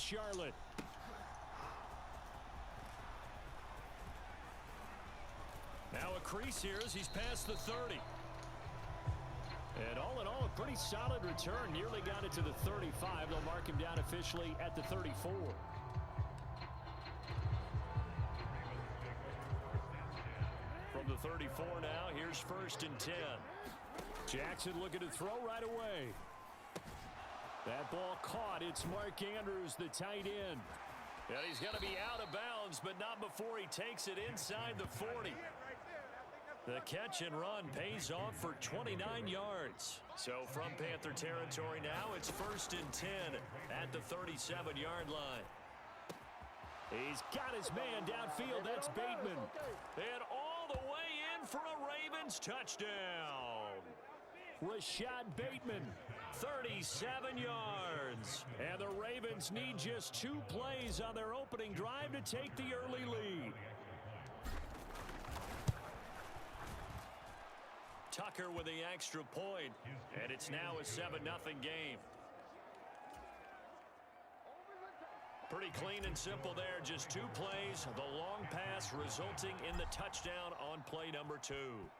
Charlotte. Now a crease here as he's past the 30. And all in all, a pretty solid return. Nearly got it to the 35. They'll mark him down officially at the 34. From the 34 now, here's 1st and 10. Jackson looking to throw right away. That ball caught. It's Mark Andrews, the tight end. And he's going to be out of bounds, but not before he takes it inside the 40. The catch and run pays off for 29 yards. So from Panther territory now, it's 1st and 10 at the 37-yard line. He's got his man downfield. That's Bateman. And all the way in for a Ravens touchdown. Rashad Bateman, 37 yards. And the Ravens need just 2 plays on their opening drive to take the early lead. Tucker with the extra point, and it's now a 7-0 game. Pretty clean and simple there. Just 2 plays. The long pass resulting in the touchdown on play number 2.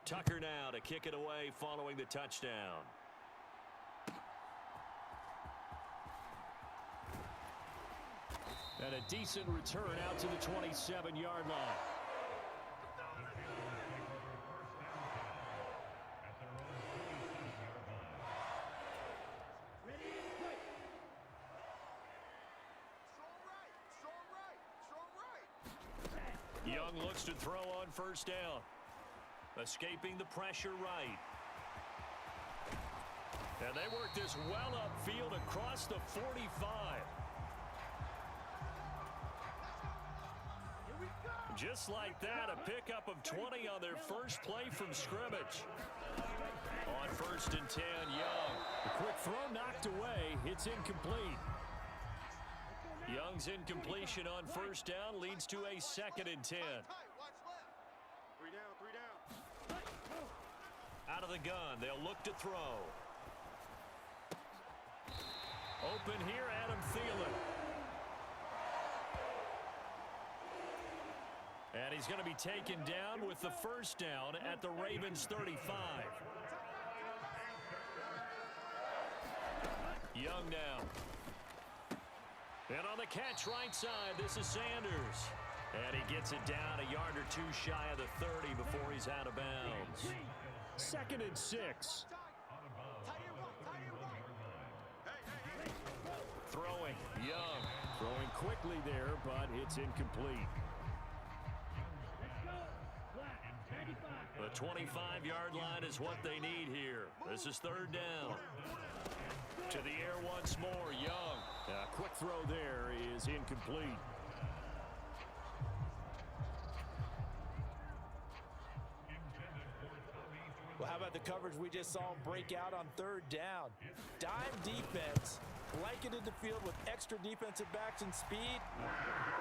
Tucker now to kick it away following the touchdown. And a decent return out to the 27-yard line. Young looks to throw on 1st down. Escaping the pressure right. And they work this well upfield across the 45. Just like that, a pickup of 20 on their first play from scrimmage. On 1st and 10, Young. The quick throw knocked away. It's incomplete. Young's incompletion on 1st down leads to a 2nd and 10. 3 down. Out of the gun, they'll look to throw. Open here, Adam Thielen. And he's going to be taken down with the 1st down at the Ravens 35. Young now. And on the catch right side, this is Sanders. And he gets it down a yard or 2 shy of the 30 before he's out of bounds. 2nd and 6. Throwing, Young. Throwing quickly there, but it's incomplete. The 25-yard line is what they need here. This is 3rd down. To the air once more, Young. A quick throw there is incomplete. Well, how about the coverage we just saw break out on 3rd down? Dime defense, blanketed the field with extra defensive backs and speed,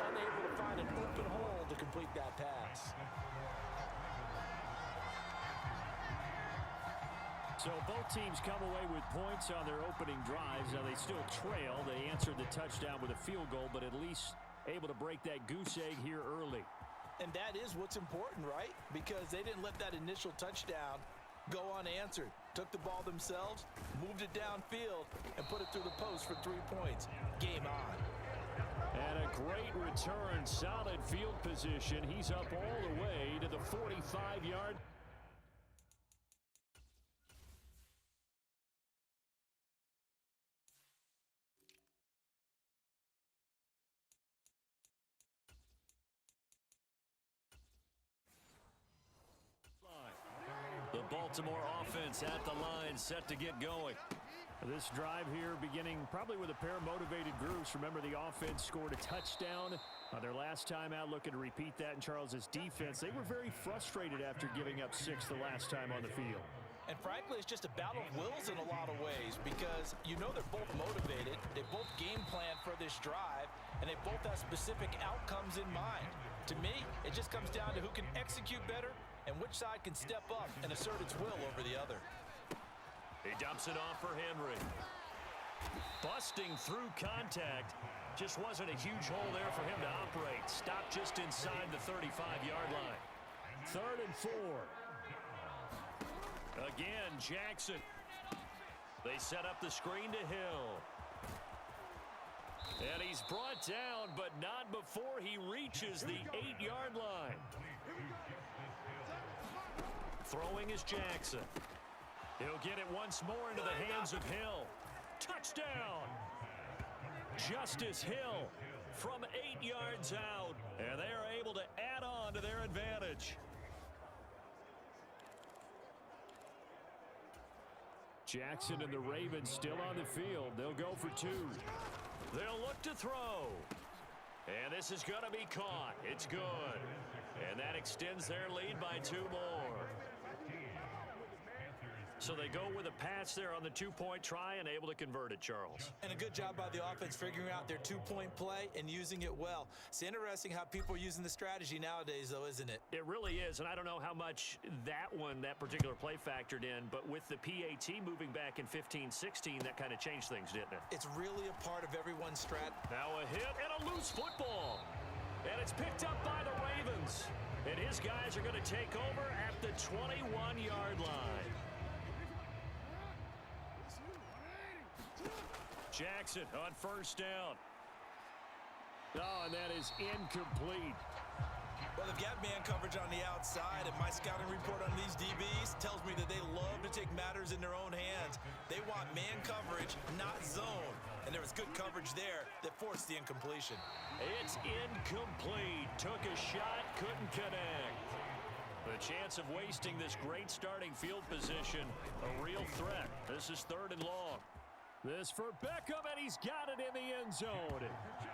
unable to find an open hole to complete that pass. So both teams come away with points on their opening drives. Now they still trail. They answered the touchdown with a field goal, but at least able to break that goose egg here early. And that is what's important, right? Because they didn't let that initial touchdown go unanswered. Took the ball themselves, moved it downfield, and put it through the post for 3 points. Game on. And a great return. Solid field position. He's up all the way to the 45-yard. The Baltimore offense at the line, set to get going. This drive here beginning probably with a pair of motivated groups. Remember, the offense scored a touchdown their last time out. Looking to repeat that in Charles's defense. They were very frustrated after giving up 6 the last time on the field. And frankly, it's just a battle of wills in a lot of ways because you know they're both motivated. They both game plan for this drive, and they both have specific outcomes in mind. To me, it just comes down to who can execute better and which side can step up and assert its will over the other. He dumps it off for Henry. Busting through contact, Just wasn't a huge hole there for him to operate. Stopped just inside the 35-yard line. 3rd and 4. Again, Jackson. They set up the screen to Hill. And he's brought down, but not before he reaches the 8-yard line. Throwing is Jackson. He'll get it once more into the hands of Hill. Touchdown! Justice Hill from 8 yards out. And they are able to add on to their advantage. Jackson and the Ravens still on the field. They'll go for 2. They'll look to throw. And this is going to be caught. It's good. And that extends their lead by 2 more. So they go with a pass there on the 2-point try and able to convert it, Charles. And a good job by the offense figuring out their 2-point play and using it well. It's interesting how people are using the strategy nowadays, though, isn't it? It really is, and I don't know how much that particular play factored in, but with the PAT moving back in 15-16, that kind of changed things, didn't it? It's really a part of everyone's strat. Now a hit and a loose football. And it's picked up by the Ravens. And his guys are going to take over at the 21-yard line. Jackson on 1st down. Oh, and that is incomplete. Well, they've got man coverage on the outside, and my scouting report on these DBs tells me that they love to take matters in their own hands. They want man coverage, not zone. And there was good coverage there that forced the incompletion. It's incomplete. Took a shot, couldn't connect. The chance of wasting this great starting field position, a real threat. This is 3rd and long. This for Beckham, and he's got it in the end zone.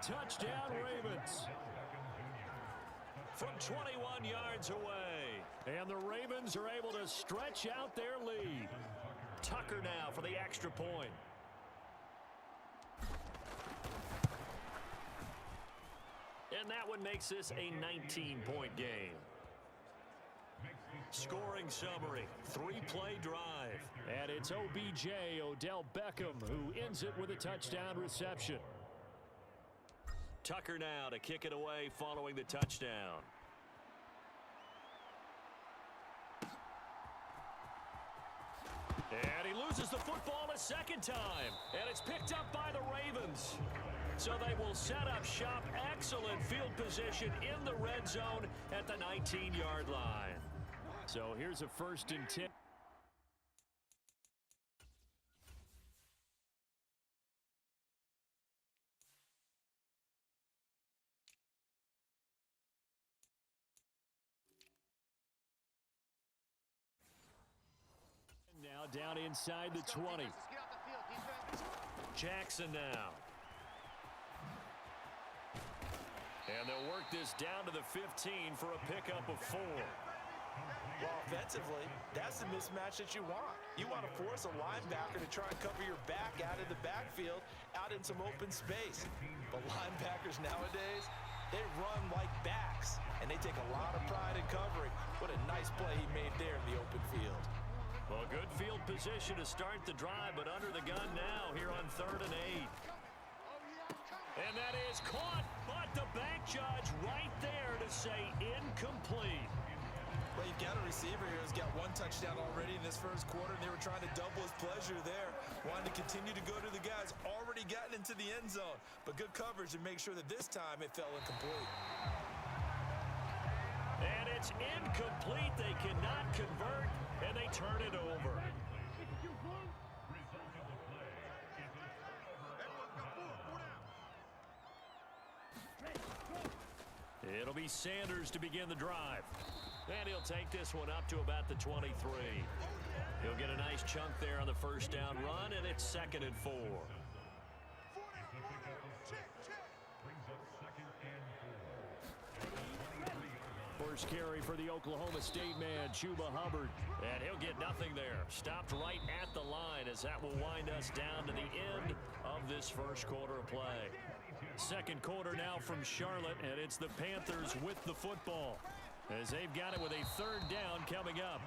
Touchdown, Ravens. From 21 yards away. And the Ravens are able to stretch out their lead. Tucker now for the extra point. And that one makes this a 19-point game. Scoring summary, 3-play drive. And it's OBJ, Odell Beckham, who ends it with a touchdown reception. Tucker now to kick it away following the touchdown. And he loses the football a 2nd time. And it's picked up by the Ravens. So they will set up shop. Excellent field position in the red zone at the 19-yard line. So here's a 1st and 10. Now down inside the 20. Jackson now. And they'll work this down to the 15 for a pickup of 4. Well, offensively, that's the mismatch that you want. You want to force a linebacker to try and cover your back out of the backfield, out in some open space. But linebackers nowadays, they run like backs, and they take a lot of pride in covering. What a nice play he made there in the open field. Well, good field position to start the drive, but under the gun now here on 3rd and 8. And that is caught, but the bank judge right there to say incomplete. Well, you've got a receiver here who's got 1 touchdown already in this 1st quarter, and they were trying to double his pleasure there. Wanted to continue to go to the guys already gotten into the end zone. But good coverage to make sure that this time it fell incomplete. And it's incomplete. They cannot convert, and they turn it over. It'll be Sanders to begin the drive. And he'll take this one up to about the 23. He'll get a nice chunk there on the 1st down run, and it's 2nd and 4. First carry for the Oklahoma State man, Chuba Hubbard. And he'll get nothing there. Stopped right at the line as that will wind us down to the end of this 1st quarter of play. 2nd quarter now from Charlotte, and it's the Panthers with the football, as they've got it with a 3rd down coming up.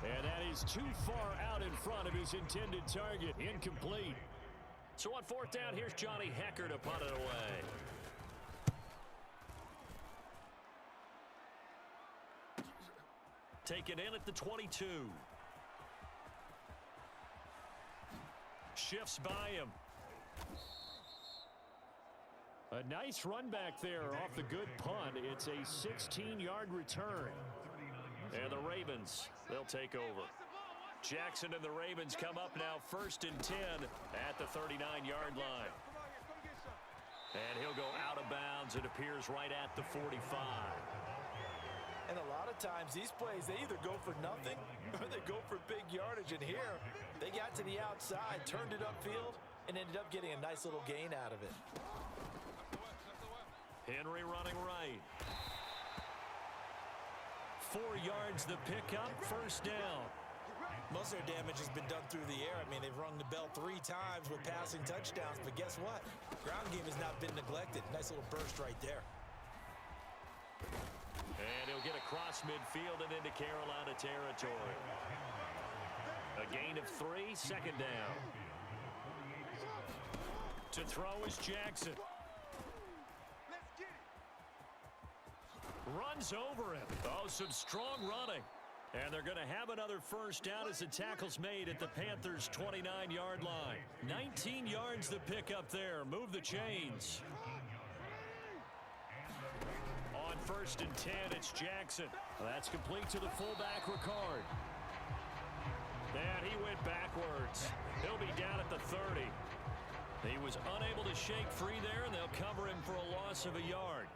And that is too far out in front of his intended target. Incomplete. So on fourth down, here's Johnny Hecker to punt it away. Taken in at the 22. Shifts by him. A nice run back there off the good punt. It's a 16-yard return. And the Ravens, they'll take over. Jackson and the Ravens come up now 1st and 10 at the 39-yard line. And he'll go out of bounds. It appears right at the 45. And a lot of times these plays, they either go for nothing or they go for big yardage. And here, they got to the outside, turned it upfield, and ended up getting a nice little gain out of it. Henry running right. 4 yards the pickup, first down. Most of their damage has been done through the air. I mean, they've rung the bell 3 times with passing touchdowns, but guess what? Ground game has not been neglected. Nice little burst right there. And he'll get across midfield and into Carolina territory. A gain of 3, second down. To throw is Jackson. Runs over him. Oh, some strong running. And they're going to have another first down as the tackle's made at the Panthers' 29-yard line. 19 yards to pick up there. Move the chains. On 1st and 10, it's Jackson. That's complete to the fullback, Ricard. And he went backwards. He'll be down at the 30. He was unable to shake free there, and they'll cover him for a loss of a yard.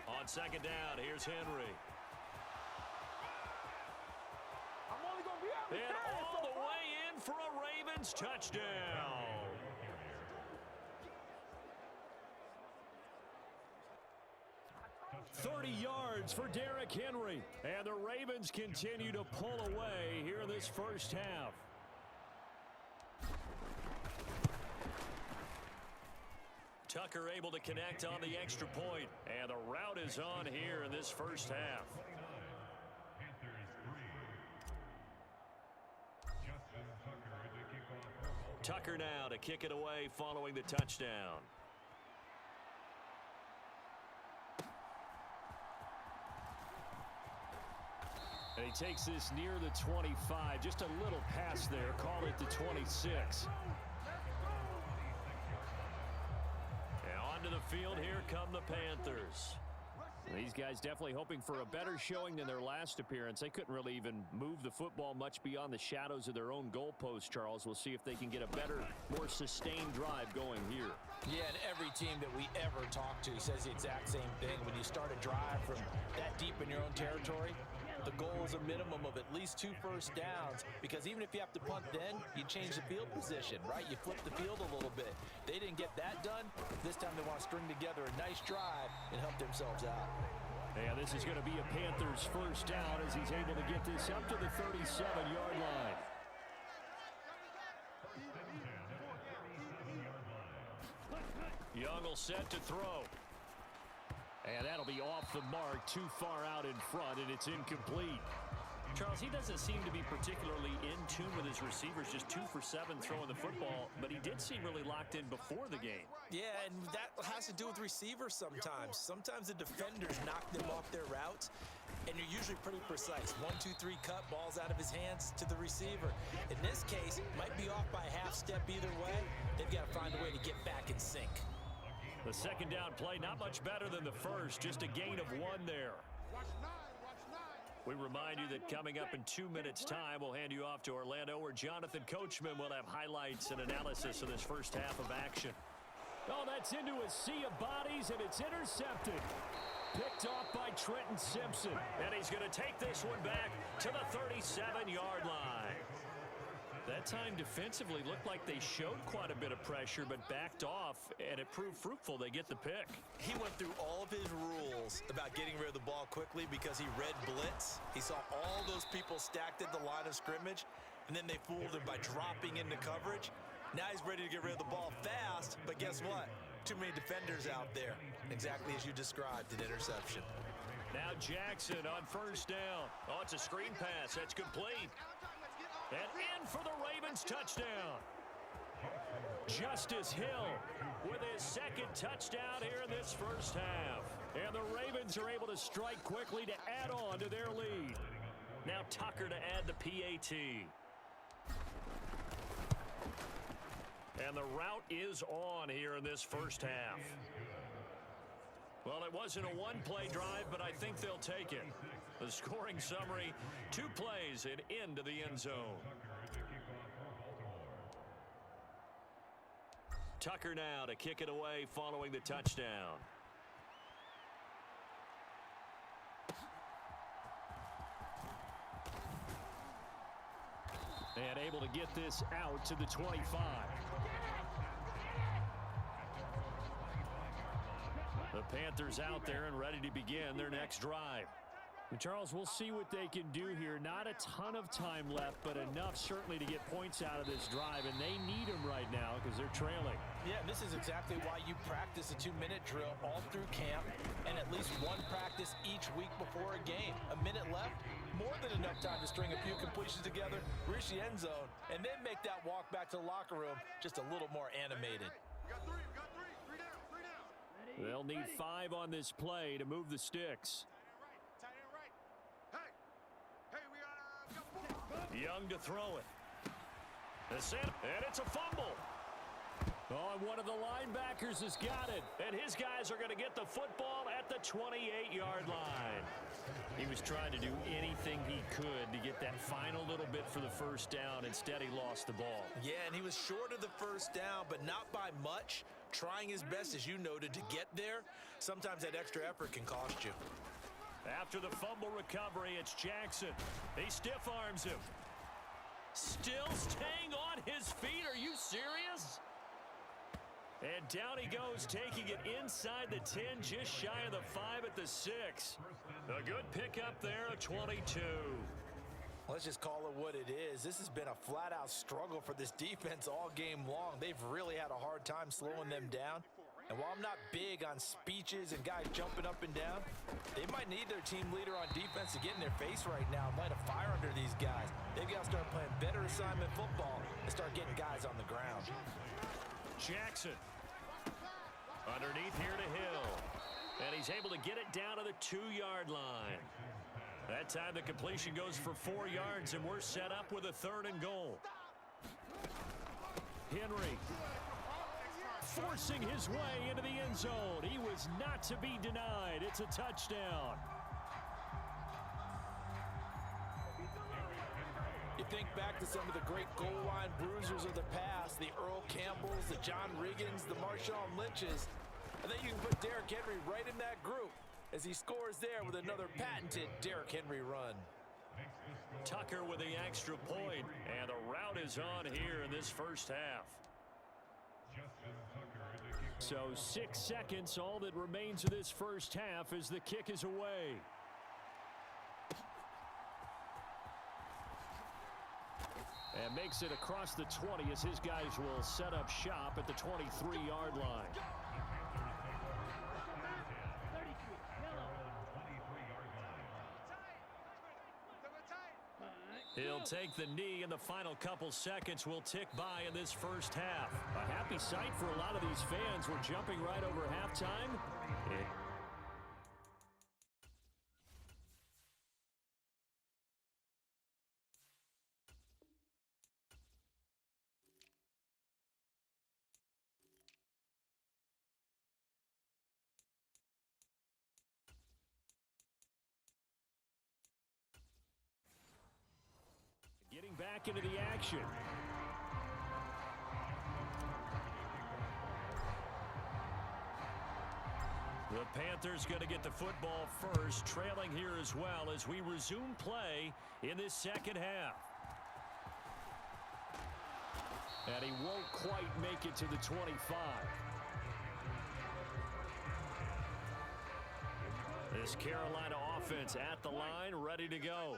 On second down, here's Henry. And all the way in for a Ravens touchdown. .30 yards for Derrick Henry. And the Ravens continue to pull away here in this first half. Tucker able to connect on the extra point. And the route is on here in this first half. Tucker now to kick it away following the touchdown. And he takes this near the 25. Just a little pass there. Call it the 26. And onto the field. Here come the Panthers. These guys definitely hoping for a better showing than their last appearance. They couldn't really even move the football much beyond the shadows of their own goalpost, Charles. We'll see if they can get a better, more sustained drive going here. Yeah, and every team that we ever talk to says the exact same thing. When you start a drive from that deep in your own territory, the goal is a minimum of at least 2 first downs, because even if you have to punt then, you change the field position, right? You flip the field a little bit. They didn't get that done. This time they want to string together a nice drive and help themselves out. Yeah, this is going to be a Panthers first down as he's able to get this up to the 37-yard line. Young will set to throw. And that'll be off the mark, too far out in front, and it's incomplete. Charles, he doesn't seem to be particularly in tune with his receivers, just 2 for 7 throwing the football, but he did seem really locked in before the game. Yeah, and that has to do with receivers sometimes. Sometimes the defenders knock them off their routes, and you're usually pretty precise. 1, 2, 3 cut, balls out of his hands to the receiver. In this case, might be off by a half step either way. They've got to find a way to get back in sync. The second down play, not much better than the first, just a gain of 1 there. We remind you that coming up in 2 minutes' time, we'll hand you off to Orlando, where Jonathan Coachman will have highlights and analysis of this first half of action. Oh, that's into a sea of bodies, and it's intercepted. Picked off by Trenton Simpson. And he's going to take this one back to the 37-yard line. That time defensively looked like they showed quite a bit of pressure, but backed off, and it proved fruitful. They get the pick. He went through all of his rules about getting rid of the ball quickly because he read blitz. He saw all those people stacked at the line of scrimmage, and then they fooled him by dropping into coverage. Now he's ready to get rid of the ball fast, but guess what? Too many defenders out there. Exactly as you described, an interception. Now Jackson on first down. Oh, it's a screen pass. That's complete. And in for the Ravens touchdown. Justice Hill with his second touchdown here in this first half. And the Ravens are able to strike quickly to add on to their lead. Now Tucker to add the PAT. And the route is on here in this first half. Well, it wasn't a one-play drive, but I think they'll take it. The scoring summary, 2 plays and into the end zone. Tucker now to kick it away following the touchdown. And able to get this out to the 25. The Panthers out there and ready to begin their next drive. And Charles, we'll see what they can do here. Not a ton of time left, but enough certainly to get points out of this drive, and they need them right now because they're trailing. Yeah, this is exactly why you practice a 2-minute drill all through camp and at least one practice each week before a game. A minute left, more than enough time to string a few completions together, reach the end zone, and then make that walk back to the locker room just a little more animated. We got three. Three down. They'll need 5 on this play to move the sticks. Young to throw it. And it's a fumble. Oh, and one of the linebackers has got it. And his guys are going to get the football at the 28-yard line. He was trying to do anything he could to get that final little bit for the first down. Instead, he lost the ball. Yeah, and he was short of the first down, but not by much. Trying his best, as you noted, to get there. Sometimes that extra effort can cost you. After the fumble recovery, it's Jackson. He stiff arms him. Still staying on his feet. Are you serious? And down he goes, taking it inside the 10, just shy of the 5 at the 6. A good pickup there, a 22. Let's just call it what it is. This has been a flat-out struggle for this defense all game long. They've really had a hard time slowing them down. And while I'm not big on speeches and guys jumping up and down, they might need their team leader on defense to get in their face right now and light a fire under these guys. They've got to start playing better assignment football and start getting guys on the ground. Jackson. Underneath here to Hill. And he's able to get it down to the 2-yard line. That time the completion goes for 4 yards, and we're set up with a 3rd and goal. Henry forcing his way into the end zone. He was not to be denied. It's a touchdown. You think back to some of the great goal line bruisers of the past, the Earl Campbells, the John Riggins, the Marshawn Lynches. I think you can put Derrick Henry right in that group as he scores there with another patented Derrick Henry run. Tucker with the extra point, and the route is on here in this first half. So 6 seconds, all that remains of this first half as the kick is away. And makes it across the 20 as his guys will set up shop at the 23-yard line. He'll take the knee, and the final couple seconds will tick by in this first half. A happy sight for a lot of these fans. We're jumping right over halftime. Getting back into the action. The Panthers going to get the football first, trailing here as well as we resume play in this second half. And he won't quite make it to the 25. This Carolina offense at the line, ready to go.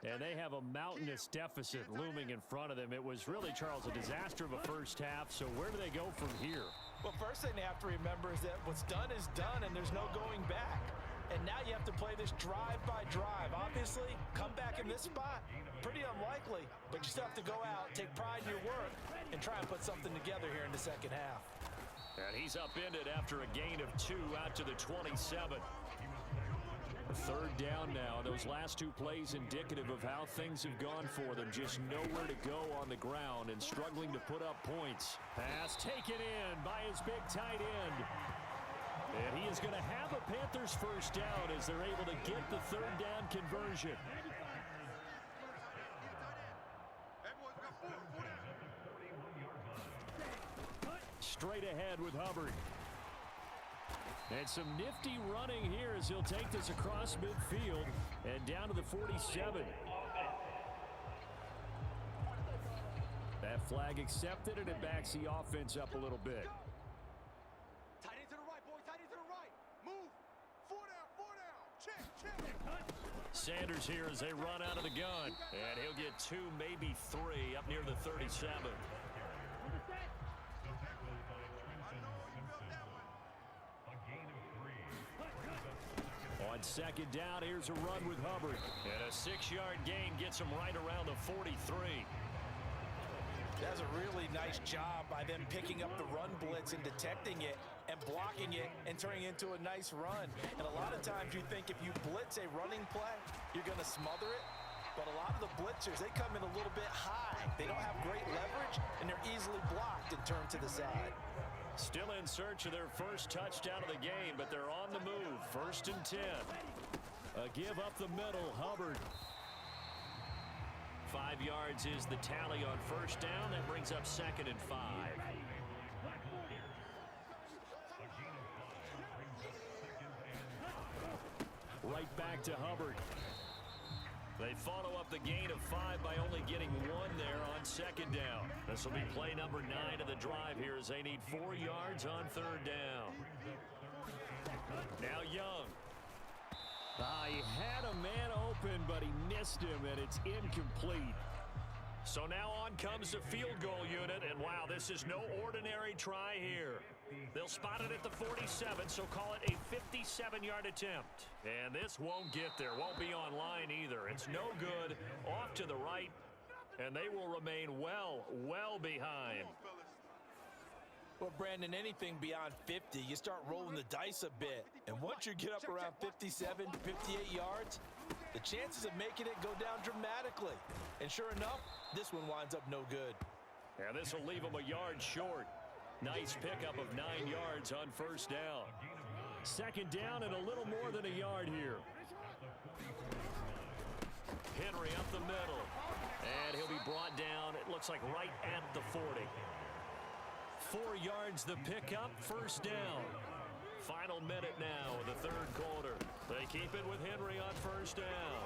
And they have a mountainous deficit looming in front of them. It was really, Charles, a disaster of a first half. So where do they go from here? Well, first thing they have to remember is that what's done is done, and there's no going back. and now you have to play this drive by drive. Obviously, come back in this spot, pretty unlikely, but you still have to go out, take pride in your work, and try and put something together here in the second half. And he's upended after a gain of 2 out to the 27. Third down now. Those last 2 plays indicative of how things have gone for them. Just nowhere to go on the ground and struggling to put up points. Pass taken in by his big tight end. And he is going to have a Panthers first down as they're able to get the third down conversion. Straight ahead with Hubbard. And some nifty running here as he'll take this across midfield and down to the 47. That flag accepted, and it backs the offense up a little bit. Tight end to the right, boys. Tight end to the right. Move. 4 down. Check. Sanders here as they run out of the gun. And he'll get 2, maybe 3 up near the 37. On second down, here's a run with Hubbard. And a 6-yard gain gets him right around the 43. That's a really nice job by them picking up the run blitz and detecting it and blocking it and turning it into a nice run. And a lot of times you think if you blitz a running play, you're going to smother it. But a lot of the blitzers, they come in a little bit high. They don't have great leverage, and they're easily blocked and turned to the side. Still in search of their first touchdown of the game, but they're on the move. 1st and 10. A give up the middle, Hubbard. 5 yards is the tally on first down. That brings up 2nd and 5. Right back to Hubbard. They follow up the gain of 5 by only getting 1 there on second down. This will be play number 9 of the drive here as they need 4 yards on third down. Now Young. He had a man open, but he missed him, and it's incomplete. So now on comes the field goal unit, and wow, this is no ordinary try here. They'll spot it at the 47, so call it a 57-yard attempt. And this won't get there, won't be on line either. It's no good, off to the right, and they will remain well behind. Well, Brandon, anything beyond 50, you start rolling the dice a bit. And once you get up around 57, 58 yards, the chances of making it go down dramatically. And sure enough, this one winds up no good. And this will leave them a yard short. Nice pickup of 9 yards on first down. Second down and a little more than a yard here. Henry up the middle. And he'll be brought down, it looks like right at the 40. 4 yards the pickup, first down. Final minute now of the third quarter. They keep it with Henry on first down.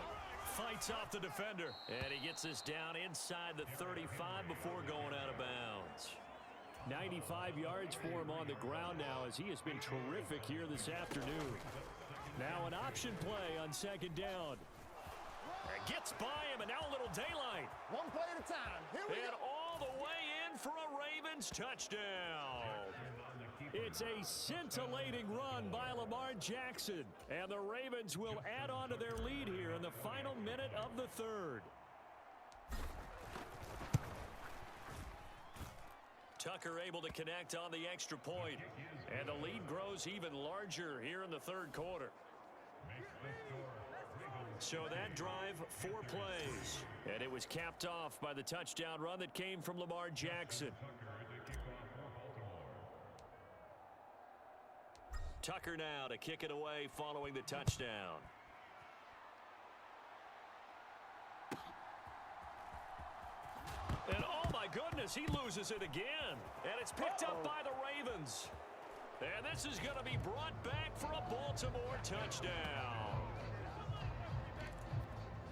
Fights off the defender. And he gets this down inside the 35 before going out of bounds. 95 yards for him on the ground now as he has been terrific here this afternoon. Now an option play on second down. And gets by him, and now a little daylight. One play at a time. Here we And go. all the way in for a Ravens touchdown. It's a scintillating run by Lamar Jackson. And the Ravens will add on to their lead here in the final minute of the third. Tucker able to connect on the extra point. And the lead grows even larger here in the third quarter. So that drive, 4 plays. And it was capped off by the touchdown run that came from Lamar Jackson. Tucker now to kick it away following the touchdown. And oh my goodness, he loses it again. And it's picked up by the Ravens. And this is going to be brought back for a Baltimore touchdown.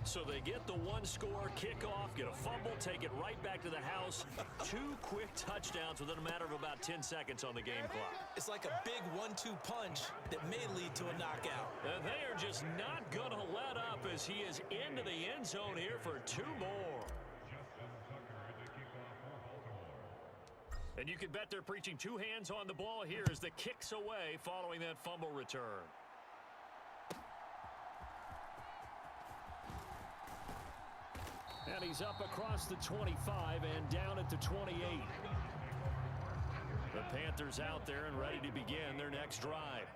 So they get the 1-score kickoff, get a fumble, take it right back to the house. 2 quick touchdowns within a matter of about 10 seconds on the game clock. It's like a big 1-2 punch that may lead to a knockout. And they are just not going to let up as he is into the end zone here for 2 more. And you can bet they're preaching 2 hands on the ball here as the kick's away following that fumble return. And he's up across the 25 and down at the 28. The Panthers out there and ready to begin their next drive.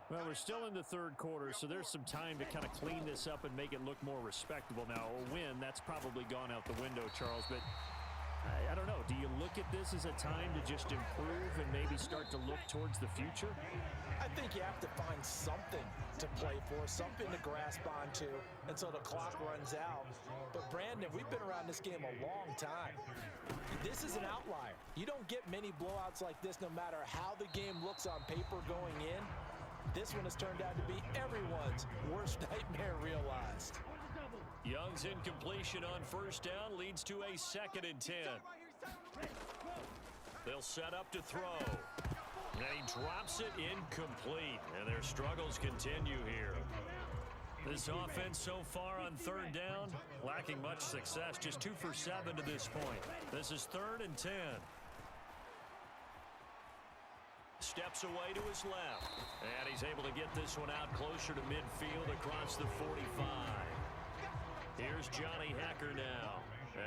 Well, we're still in the third quarter, so there's some time to kind of clean this up and make it look more respectable. Now, a win, that's probably gone out the window, Charles, but I don't know. Do you look at this as a time to just improve and maybe start to look towards the future? I think you have to find something to play for, something to grasp onto until the clock runs out. But, Brandon, we've been around this game a long time. This is an outlier. You don't get many blowouts like this no matter how the game looks on paper going in. This one has turned out to be everyone's worst nightmare realized. Young's incompletion on first down leads to a 2nd and 10. They'll set up to throw. And he drops it incomplete. And their struggles continue here. This offense so far on 3rd down, lacking much success. Just 2 for 7 to this point. This is 3rd and 10. Steps away to his left. And he's able to get this one out closer to midfield across the 45. Here's Johnny Hecker now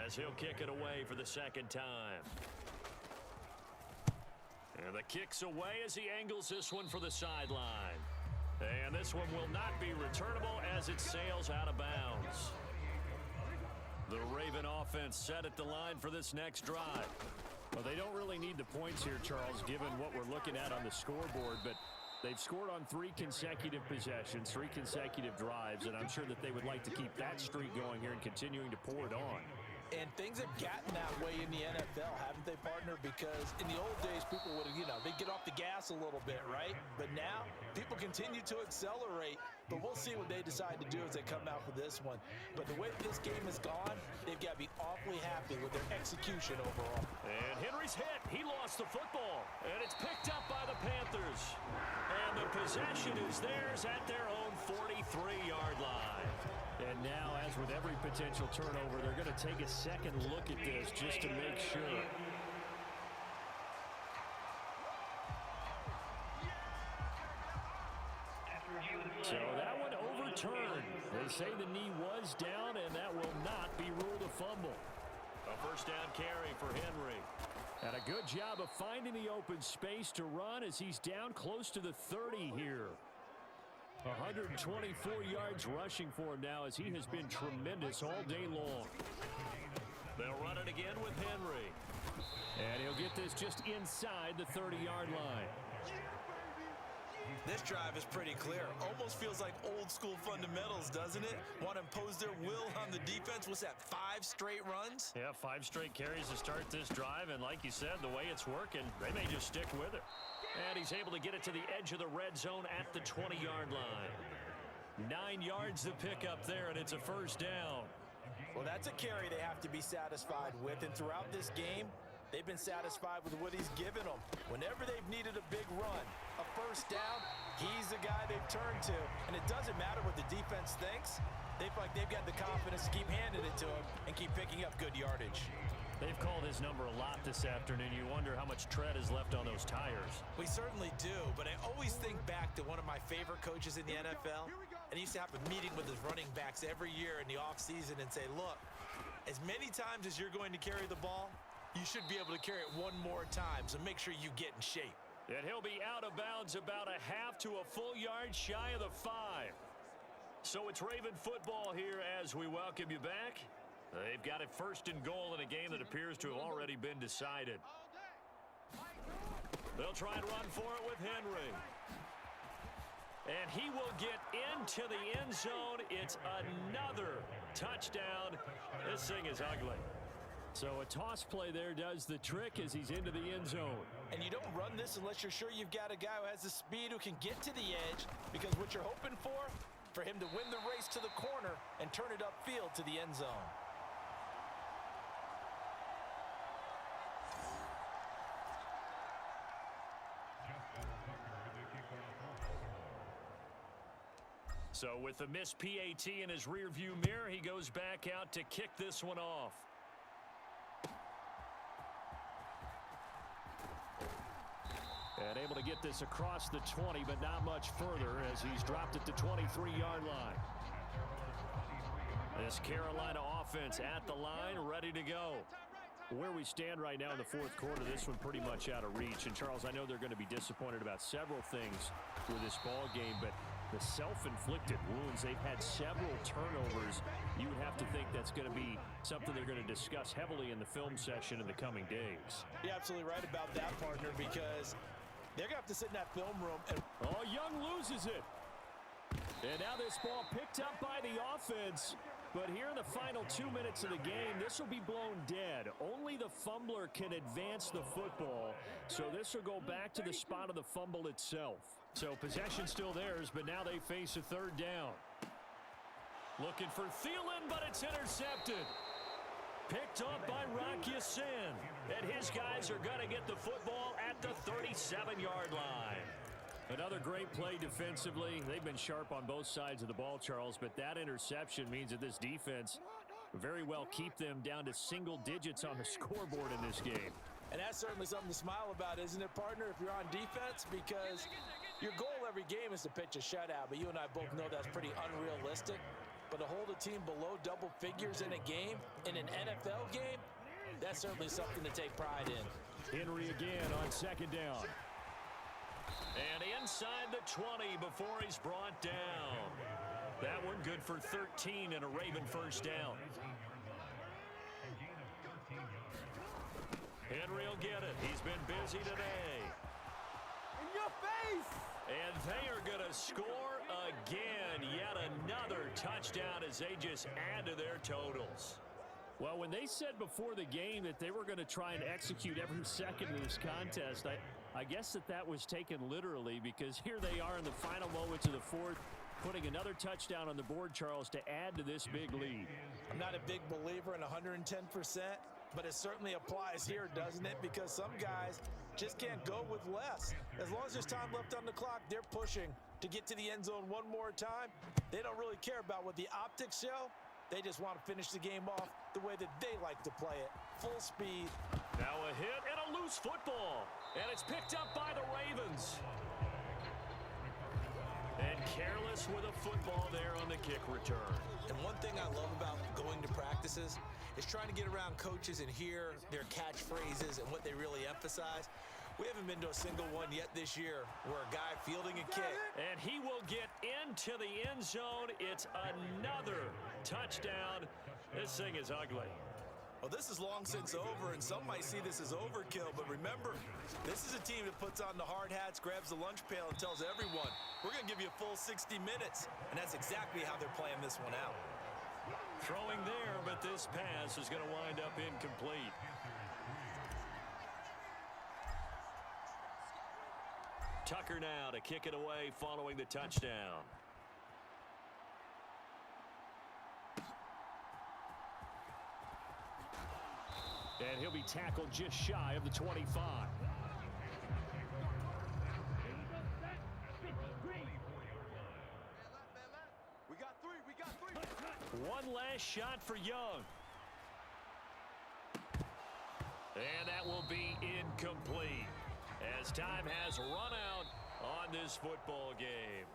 as he'll kick it away for the 2nd time. And the kick's away as he angles this one for the sideline. And this one will not be returnable as it sails out of bounds. The Raven offense set at the line for this next drive. Well, they don't really need the points here, Charles, given what we're looking at on the scoreboard, but they've scored on 3 consecutive possessions, 3 consecutive drives, and I'm sure that they would like to keep that streak going here and continuing to pour it on. And things have gotten that way in the NFL, haven't they, partner? Because in the old days, people would, they'd get off the gas a little bit, right? But now, people continue to accelerate. But we'll see what they decide to do as they come out for this one. But the way this game has gone, they've got to be awfully happy with their execution overall. And Henry's hit. He lost the football. And it's picked up by the Panthers. And the possession is theirs at their own 43-yard line. And now, as with every potential turnover, they're going to take a second look at this just to make sure. So that one overturned. They say the knee was down, and that will not be ruled a fumble. A first down carry for Henry. And a good job of finding the open space to run as he's down close to the 30 here. 124 yards rushing for him now as he has been tremendous all day long. They'll run it again with Henry. And he'll get this just inside the 30-yard line. This drive is pretty clear. Almost feels like old school fundamentals, doesn't it? Want to impose their will on the defense. What's that, 5 straight runs? Yeah, 5 straight carries to start this drive. And like you said, the way it's working, they may just stick with it. And he's able to get it to the edge of the red zone at the 20-yard line. 9 yards to pick up there, and it's a first down. Well, that's a carry they have to be satisfied with. And throughout this game, they've been satisfied with what he's given them. Whenever they've needed a big run, a first down, he's the guy they've turned to. And it doesn't matter what the defense thinks. They feel like they've got the confidence to keep handing it to him and keep picking up good yardage. They've called his number a lot this afternoon. You wonder how much tread is left on those tires. We certainly do, but I always think back to one of my favorite coaches in the NFL, and he used to have a meeting with his running backs every year in the offseason and say, look, as many times as you're going to carry the ball, you should be able to carry it one more time, so make sure you get in shape. And he'll be out of bounds about a half to a full yard shy of the 5. So it's Raven football here as we welcome you back. They've got it first and goal in a game that appears to have already been decided. They'll try and run for it with Henry. And he will get into the end zone. It's another touchdown. This thing is ugly. So a toss play there does the trick as he's into the end zone. And you don't run this unless you're sure you've got a guy who has the speed who can get to the edge, because what you're hoping for him to win the race to the corner and turn it upfield to the end zone. So with the missed PAT in his rearview mirror, he goes back out to kick this one off. And able to get this across the 20, but not much further as he's dropped at the 23-yard line. This Carolina offense at the line, ready to go. Where we stand right now in the fourth quarter, this one pretty much out of reach. And, Charles, I know they're going to be disappointed about several things with this ball game, but the self-inflicted wounds, they've had several turnovers. You would have to think that's going to be something they're going to discuss heavily in the film session in the coming days. You're absolutely right about that, partner, because they're going to have to sit in that film room. And oh, Young loses it. And now this ball picked up by the offense. But here in the final 2 minutes of the game, this will be blown dead. Only the fumbler can advance the football. So this will go back to the spot of the fumble itself. So possession still theirs, but now they face a third down. Looking for Thielen, but it's intercepted. Picked up by Rocky Sin. And his guys are going to get the football at the 37-yard line. Another great play defensively. They've been sharp on both sides of the ball, Charles, but that interception means that this defense very well keep them down to single digits on the scoreboard in this game. And that's certainly something to smile about, isn't it, partner, if you're on defense? Because your goal every game is to pitch a shutout, but you and I both know that's pretty unrealistic. But to hold a team below double figures in a game, in an NFL game, that's certainly something to take pride in. Henry again on second down. And inside the 20 before he's brought down. That one good for 13 and a Raven first down. Henry will get it. He's been busy today. In your face! And they are going to score again. Yet another touchdown as they just add to their totals. Well, when they said before the game that they were going to try and execute every second of this contest, I guess that was taken literally, because here they are in the final moments of the fourth, putting another touchdown on the board, Charles, to add to this big lead. I'm not a big believer in 110%, but it certainly applies here, doesn't it? Because some guys just can't go with less. As long as there's time left on the clock, they're pushing to get to the end zone one more time. They don't really care about what the optics show. They just want to finish the game off the way that they like to play it. Full speed. Now a hit and a loose football. And it's picked up by the Ravens. And careless with a football there on the kick return. And one thing I love about going to practices is trying to get around coaches and hear their catchphrases and what they really emphasize. We haven't been to a single one yet this year where a guy fielding a kick. And he will get into the end zone. It's another touchdown. This thing is ugly. Well, this is long since over, and some might see this as overkill, but remember, this is a team that puts on the hard hats, grabs the lunch pail, and tells everyone, we're going to give you a full 60 minutes, and that's exactly how they're playing this one out. Throwing there, but this pass is going to wind up incomplete. Tucker now to kick it away following the touchdown. And he'll be tackled just shy of the 25. We got three. One last shot for Young. And that will be incomplete as time has run out on this football game.